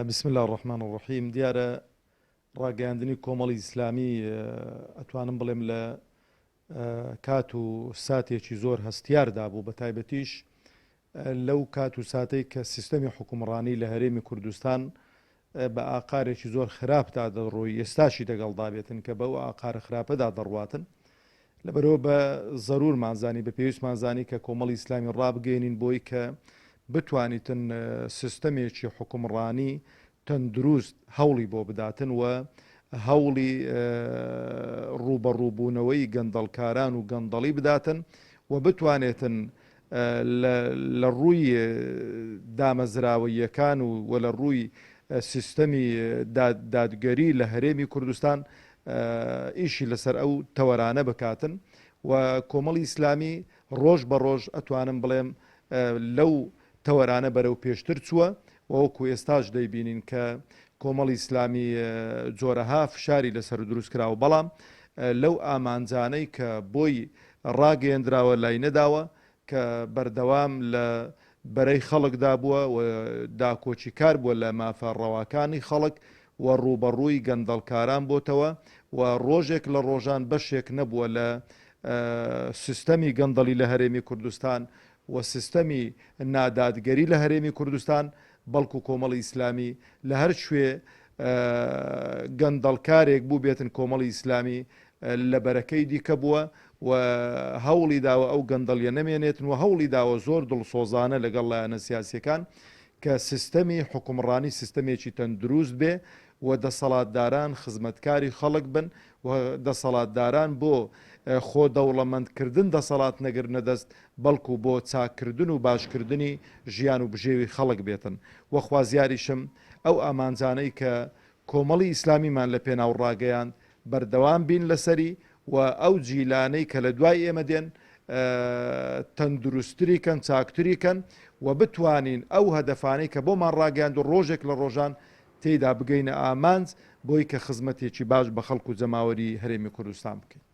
بسم الله الرحمن الرحیم دیارە ڕاگەاندنی کۆمەڵی ئیسلامی ئەتوانم بڵێم لە کات و ساتێکی زۆر هەستیاردا بوو بە تایبەتیش لەو کات و ساتەی کە سیستەمی حکومڕانی لە هەرێمی کوردستان بە ئاقارێکی زۆر خراپدا دەڕۆی ئێستاشی دەگەڵدا بێتن کە بەو ئاقارە خراپەدا دەڕواتن لەبەرەوە بە زەرورمانزانی بە پێویستمانزانی کە کۆمەڵی ئیسلامی ڕابگەێنین بۆی کە بتوانیتن سیستەمێکی حکومڕانی تەندروست هەوڵی بۆ بداتن و هەوڵی ڕوبەڕووبوونەوەی گەندەڵکاران و گەندەڵی بداتن و بتوانێتن لە ڕووی دامەزراوەیەکان و لە ڕووی سیستەمی دادگەری لە هەرێمی کوردستان ئیشی لەسەر ئەو تەوەرانە بکاتن و کۆمەڵی ئیسلامی ڕۆژ بە ڕۆژ ئەتوانم بڵێم لەو تەوەرانە بەرەو پێشتر چووە وەکو ئێستاش دەیبینین کە کۆمەڵی ئیسلامی جۆرەها فشاری لەسەر دروست کراوە بەڵام لەو ئامانجانەی کە بۆی ڕاگەیەندراوە لای نەداوە کە بەردەوام لە بەرەی خەڵکدا بووە و داکۆچی کار بووە لە مافەڕەواکانی خەڵک و ڕوبەڕووی گەندەڵکاران بۆتەوە و ڕۆژێک لە ڕۆژان بەشێک نەبووە لە سیستەمی گەندەڵی لە هەرێمی کوردستان و سیستەمی نادادگەری لە هەرێمی کوردستان بەڵکو کۆمەڵی ئیسلامی لە هەر شوێ گەندەڵکارێک بوو بێتن کۆمەڵی ئیسلامی لە بەرەکەی دیکە بووە و هەوڵی داوە ئەو گەندەڵیە نەمێنێتن و هەوڵی داوە زۆر دڵسۆزانە لەگەڵ لایەنە سیاسیەکان کە سیستەمی حکومڕانی سیستەمێکی تەندروست بێ و دەسەڵاتداران خزمەتکاری خەڵک بن و دەسەڵاتداران بۆ خۆ دەوڵەمەندکردن دەسەڵات نەگرنە دەست بەڵکو بۆ چاکردن و باشکردنی ژیان و بژێوی خەڵک بێتن وە خوازیاریشم ئەو ئامانجانەی کە کۆمەڵی ئیسلامیمان لە پێناو ڕاگەیاند بەردەوام بین لەسەری و ئەو جیلانەی کە لە دوای ئێمە دێن تەندروستریکەن چاکتریکەن و بتوانین ئەو هەدەفانەی کە بۆمان ڕاگەیاند و ڕۆژێک لە ڕۆژان تێیدا بگەینە ئامانج بۆی کە خزمەتێکی باش بە خەڵک و جەماوەری هەرێمی کوردستان بکەین.